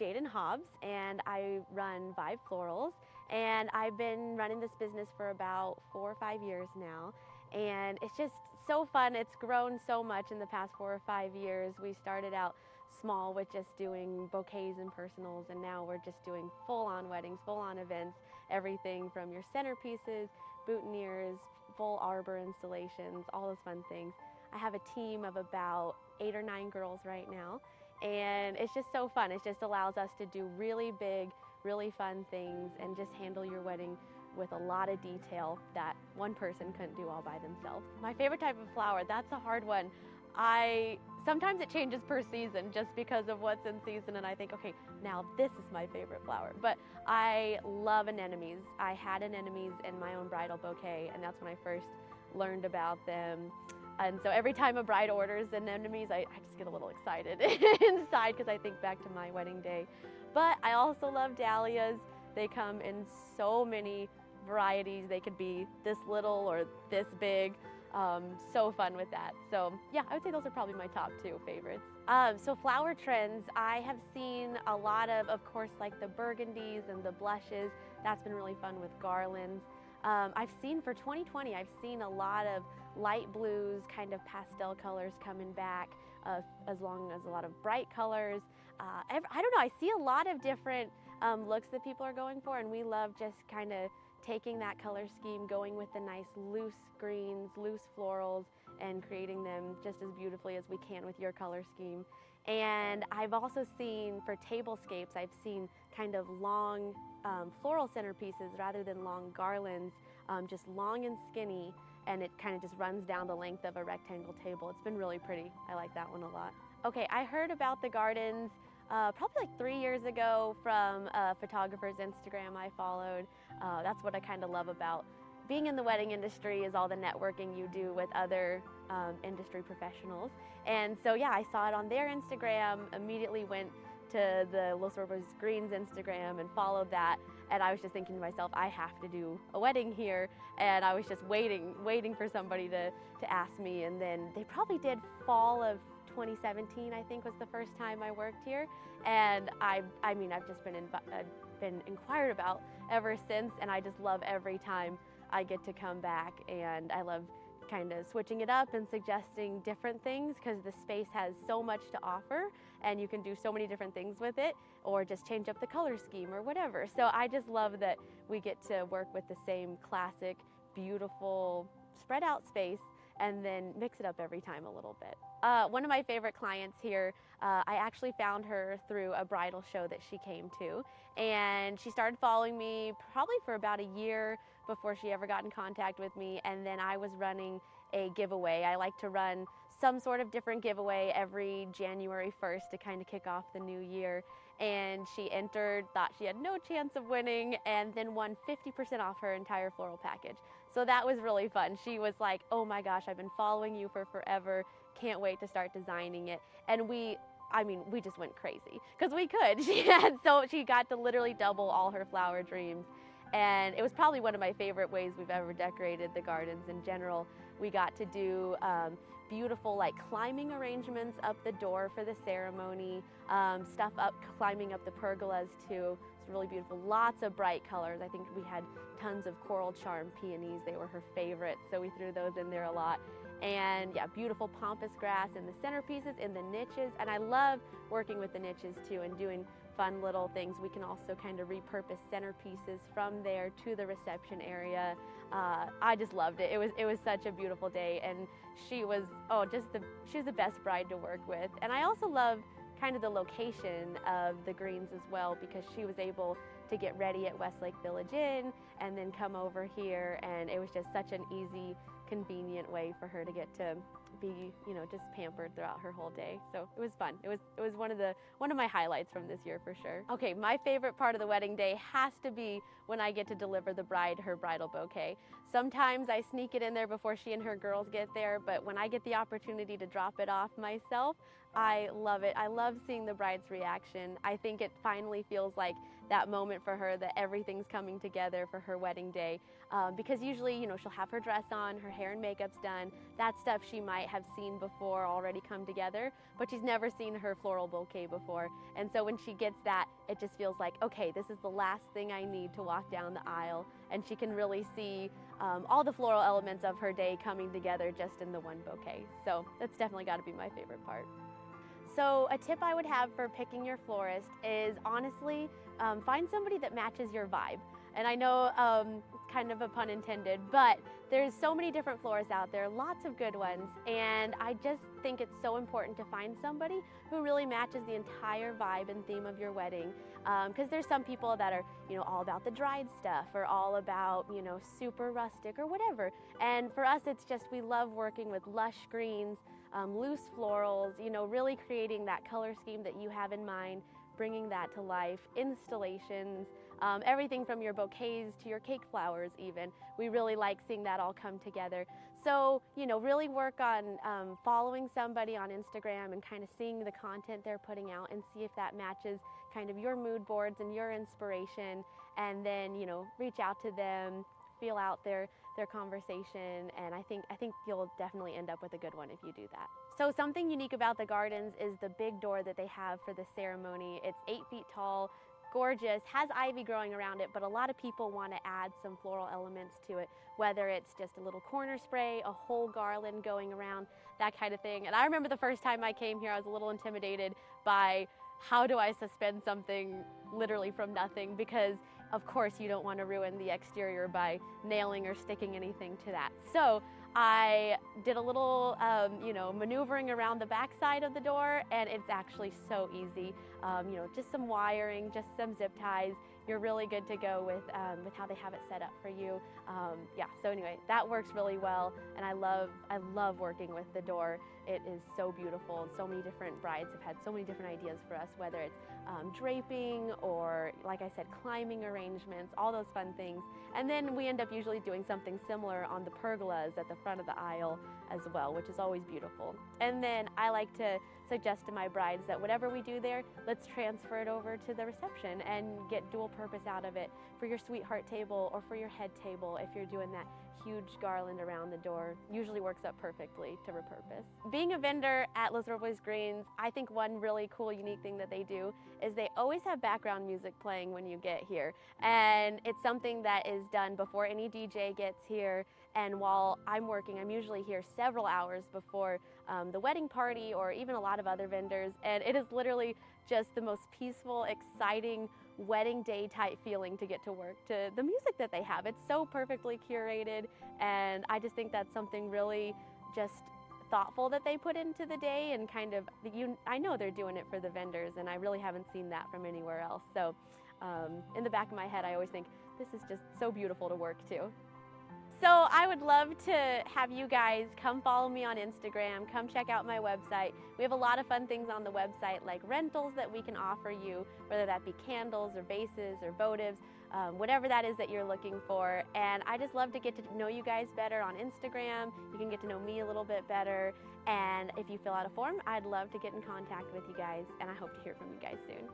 Jayden and I run Vibe Florals, and I've been running this business for about 4 or 5 years now, and it's just so fun. It's grown so much in the past 4 or 5 years. We started out small with just doing bouquets and personals, and now we're just doing full-on weddings, full-on events, everything from your centerpieces, boutonnieres, full arbor installations, all those fun things. I have a team of about 8 or 9 girls right now, and it's just so fun. It just allows us to do really big, really fun things and just handle your wedding with a lot of detail that one person couldn't do all by themselves. My favorite type of flower, that's a hard one. Sometimes it changes per season just because of what's in season, and I think, okay, now this is my favorite flower. But I love anemones. I had anemones in my own bridal bouquet, and that's when I first learned about them. And so every time a bride orders anemones, I just get a little excited inside because I think back to my wedding day. But I also love dahlias. They come in so many varieties. They could be this little or this big. So fun with that. So yeah, I would say those are probably my top 2 favorites. So flower trends, I have seen a lot of course, like the burgundies and the blushes. That's been really fun with garlands. I've seen for 2020, I've seen a lot of light blues, kind of pastel colors coming back, as long as a lot of bright colors. I don't know, I see a lot of different looks that people are going for, and we love just kind of taking that color scheme, going with the nice loose greens, loose florals, and creating them just as beautifully as we can with your color scheme. And I've also seen, for tablescapes, I've seen kind of long floral centerpieces rather than long garlands, just long and skinny, and it kind of just runs down the length of a rectangle table. It's been really pretty. I like that one a lot. Okay, I heard about the gardens probably like 3 years ago from a photographer's Instagram I followed. That's what I kind of love about being in the wedding industry, is all the networking you do with other industry professionals. And so yeah, I saw it on their Instagram, immediately went to the Los Robles Greens Instagram and followed that. And I was just thinking to myself, I have to do a wedding here. And I was just waiting for somebody to ask me. And then they probably did fall of 2017, I think, was the first time I worked here. And I mean, I've just been inquired about ever since, and I just love every time I get to come back. And I love kind of switching it up and suggesting different things, because the space has so much to offer and you can do so many different things with it, or just change up the color scheme or whatever. So I just love that we get to work with the same classic, beautiful, spread out space and then mix it up every time a little bit. One of my favorite clients here, I actually found her through a bridal show that she came to, and she started following me probably for about a year before she ever got in contact with me. And then I was running a giveaway. I like to run some sort of different giveaway every January 1st to kind of kick off the new year. And she entered, thought she had no chance of winning, and then won 50% off her entire floral package. So that was really fun. She was like, oh my gosh, I've been following you for forever. Can't wait to start designing it. And we just went crazy because we could. She got to literally double all her flower dreams. And it was probably one of my favorite ways we've ever decorated the gardens in general. We got to do beautiful like climbing arrangements up the door for the ceremony, stuff up climbing up the pergolas too. It's really beautiful. Lots of bright colors. I think we had tons of coral charm peonies. They were her favorite, so we threw those in there a lot. And yeah, beautiful pampas grass in the centerpieces, in the niches. And I love working with the niches too and doing fun little things. We can also kind of repurpose centerpieces from there to the reception area. I just loved it. It was such a beautiful day, and she was she was the best bride to work with. And I also love kind of the location of the greens as well, because she was able to get ready at Westlake Village Inn and then come over here, and it was just such an easy, convenient way for her to get to be, just pampered throughout her whole day. So it was fun. It was one of my highlights from this year for sure. Okay, my favorite part of the wedding day has to be when I get to deliver the bride her bridal bouquet. Sometimes I sneak it in there before she and her girls get there, but when I get the opportunity to drop it off myself, I love it. I love seeing the bride's reaction. I think it finally feels like that moment for her that everything's coming together for her wedding day. Because usually, you know, she'll have her dress on, her hair and makeup's done. That stuff she might have seen before already come together, but she's never seen her floral bouquet before. And so when she gets that, it just feels like, okay, this is the last thing I need to walk down the aisle, and she can really see all the floral elements of her day coming together just in the one bouquet. So that's definitely got to be my favorite part. So a tip I would have for picking your florist is honestly, find somebody that matches your vibe. And I know it's kind of a pun intended, but there's so many different florists out there, lots of good ones, and I just think it's so important to find somebody who really matches the entire vibe and theme of your wedding. Because there's some people that are, you know, all about the dried stuff or all about, you know, super rustic or whatever. And for us, it's just we love working with lush greens, loose florals, you know, really creating that color scheme that you have in mind, bringing that to life, installations, everything from your bouquets to your cake flowers even. We really like seeing that all come together. So, you know, really work on following somebody on Instagram and kind of seeing the content they're putting out and see if that matches kind of your mood boards and your inspiration, and then, you know, reach out to them, feel out their conversation, and I think you'll definitely end up with a good one if you do that. So something unique about the gardens is the big door that they have for the ceremony. It's 8 feet tall, gorgeous, has ivy growing around it, but a lot of people want to add some floral elements to it, whether it's just a little corner spray, a whole garland going around, that kind of thing. And I remember the first time I came here, I was a little intimidated by how do I suspend something literally from nothing, because of course you don't want to ruin the exterior by nailing or sticking anything to that. So I did a little, you know, maneuvering around the back side of the door, and it's actually so easy. You know, just some wiring, just some zip ties. You're really good to go with how they have it set up for you. Yeah, so anyway, that works really well, and I love working with the door. It is so beautiful. So many different brides have had so many different ideas for us, whether it's draping or, like I said, climbing arrangements, all those fun things. And then we end up usually doing something similar on the pergolas at the front of the aisle as well, which is always beautiful. And then I like to suggest to my brides that whatever we do there, let's transfer it over to the reception and get dual purpose out of it for your sweetheart table or for your head table. If you're doing that huge garland around the door, usually works up perfectly to repurpose. Being a vendor at Los Robles Greens, I think one really cool, unique thing that they do is they always have background music playing when you get here. And it's something that is done before any DJ gets here. And while I'm working, I'm usually here several hours before the wedding party or even a lot of other vendors. And it is literally just the most peaceful, exciting wedding day type feeling to get to work to the music that they have. It's so perfectly curated, and I just think that's something really just thoughtful that they put into the day, and kind of, I know they're doing it for the vendors, and I really haven't seen that from anywhere else. So in the back of my head, I always think this is just so beautiful to work to. So I would love to have you guys come follow me on Instagram, come check out my website. We have a lot of fun things on the website, like rentals that we can offer you, whether that be candles or vases or votives, whatever that is that you're looking for. And I just love to get to know you guys better on Instagram. You can get to know me a little bit better. And if you fill out a form, I'd love to get in contact with you guys, and I hope to hear from you guys soon.